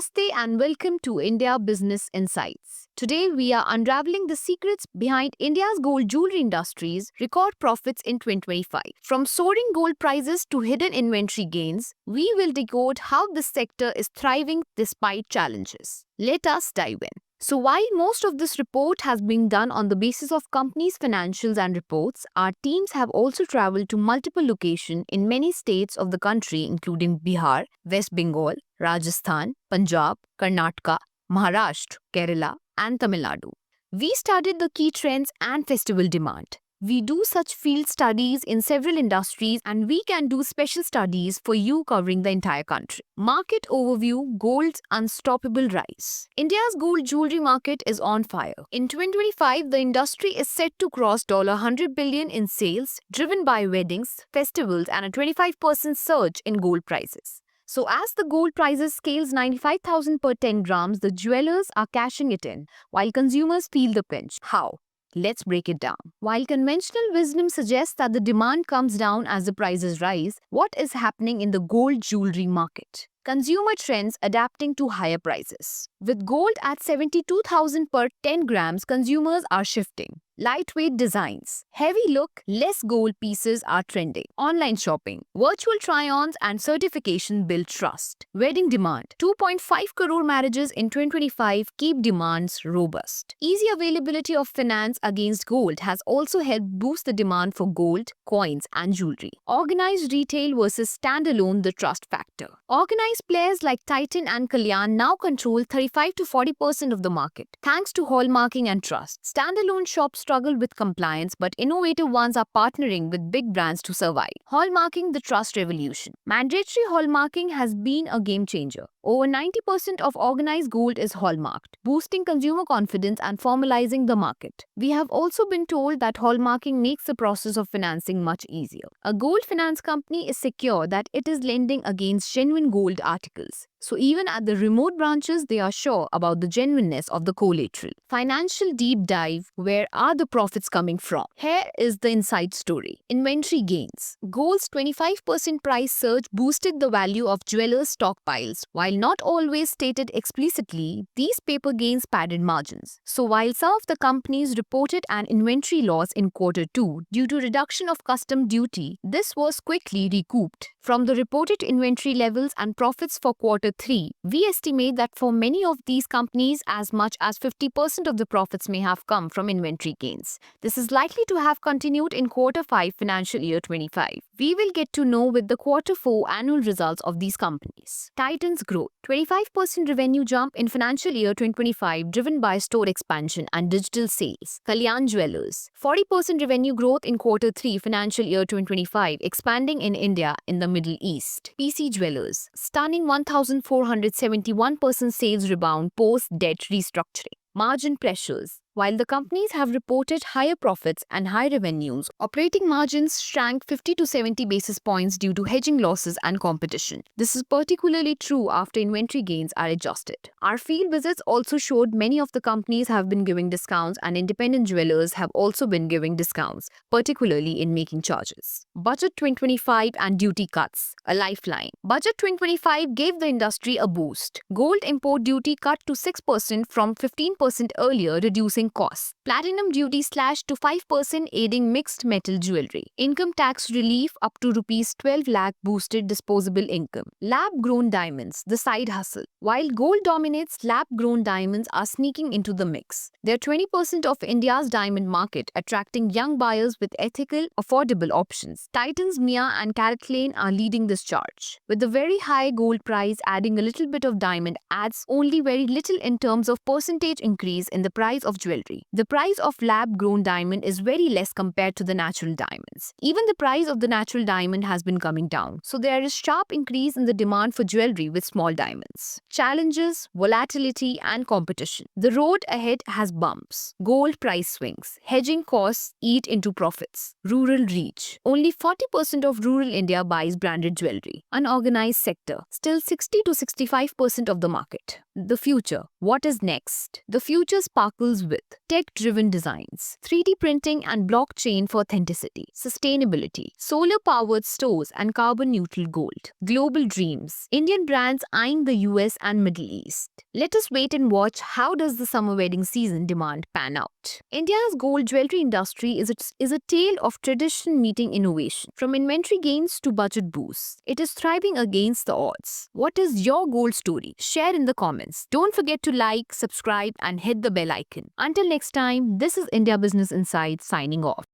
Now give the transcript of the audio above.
Namaste and welcome to India Business Insights. Today we are unraveling the secrets behind India's gold jewelry industry's record profits in 2025. From soaring gold prices to hidden inventory gains, we will decode how this sector is thriving despite challenges. Let us dive in. So while most of this report has been done on the basis of companies' financials and reports, our teams have also traveled to multiple locations in many states of the country including Bihar, West Bengal, Rajasthan, Punjab, Karnataka, Maharashtra, Kerala, and Tamil Nadu. We studied the key trends and festival demand. We do such field studies in several industries and we can do special studies for you covering the entire country. Market overview: Gold's unstoppable rise. India's gold jewelry market is on fire. In 2025, the industry is set to cross $100 billion in sales, driven by weddings, festivals, and a 25% surge in gold prices. So as the gold prices scales 95,000 per 10 grams, the jewelers are cashing it in, while consumers feel the pinch. How? Let's break it down. While conventional wisdom suggests that the demand comes down as the prices rise, what is happening in the gold jewelry market? Consumer trends adapting to higher prices. With gold at 72,000 per 10 grams, consumers are shifting. Lightweight designs, heavy look, less gold pieces are trending. Online shopping, virtual try-ons and certification build trust. Wedding demand, 2.5 crore marriages in 2025 keep demands robust. Easy availability of finance against gold has also helped boost the demand for gold, coins and jewelry. Organized retail versus standalone, the trust factor. Organized players like Titan and Kalyan now control 35 to 40% of the market, thanks to hallmarking and trust. Standalone shops struggle with compliance, but innovative ones are partnering with big brands to survive. Hallmarking, the trust revolution. Mandatory hallmarking has been a game changer. Over 90% of organized gold is hallmarked, boosting consumer confidence and formalizing the market. We have also been told that hallmarking makes the process of financing much easier. A gold finance company is secure that it is lending against genuine gold articles. So even at the remote branches, they are sure about the genuineness of the collateral. Financial deep dive: where are the profits coming from? Here is the inside story. Inventory gains. Gold's 25% price surge boosted the value of jewelers' stockpiles. While not always stated explicitly, these paper gains padded margins. So while some of the companies reported an inventory loss in Q2 due to reduction of custom duty, this was quickly recouped. From the reported inventory levels and profits for Q3, we estimate that for many of these companies, as much as 50% of the profits may have come from inventory gains. This is likely to have continued in Q5 financial year 25. We will get to know with the Q4 annual results of these companies. Titan's growth. 25% revenue jump in financial year 2025 driven by store expansion and digital sales. Kalyan Jewellers. 40% revenue growth in Q3 financial year 2025, expanding in India in the Middle East. PC Jewellers. Stunning 1,471% sales rebound post-debt restructuring. Margin pressures. While the companies have reported higher profits and high revenues, operating margins shrank 50 to 70 basis points due to hedging losses and competition. This is particularly true after inventory gains are adjusted. Our field visits also showed many of the companies have been giving discounts and independent jewelers have also been giving discounts, particularly in making charges. Budget 2025 and duty cuts, a lifeline. Budget 2025 gave the industry a boost. Gold import duty cut to 6% from 15% earlier, reducing costs. Platinum duty slashed to 5%, aiding mixed metal jewelry. Income tax relief up to Rs 12 lakh boosted disposable income. Lab-grown diamonds, the side hustle. While gold dominates, lab-grown diamonds are sneaking into the mix. They're 20% of India's diamond market, attracting young buyers with ethical, affordable options. Titan's Mia and CaratLane are leading this charge. With the very high gold price, adding a little bit of diamond adds only very little in terms of percentage increase in the price of jewelry. The price of lab-grown diamond is very less compared to the natural diamonds. Even the price of the natural diamond has been coming down, so there is sharp increase in the demand for jewelry with small diamonds. Challenges, volatility and competition. The road ahead has bumps. Gold price swings. Hedging costs eat into profits. Rural reach. Only 40% of rural India buys branded jewelry. Unorganized sector. Still 60 to 65% of the market. The future. What is next? The future sparkles with tech-driven designs, 3D printing and blockchain for authenticity, sustainability, solar-powered stores and carbon-neutral gold, global dreams, Indian brands eyeing the US and Middle East. Let us wait and watch how does the summer wedding season demand pan out. India's gold jewelry industry is a tale of tradition meeting innovation. From inventory gains to budget boosts, it is thriving against the odds. What is your gold story? Share in the comments. Don't forget to like, subscribe and hit the bell icon. Until next time, this is India Business Insights signing off.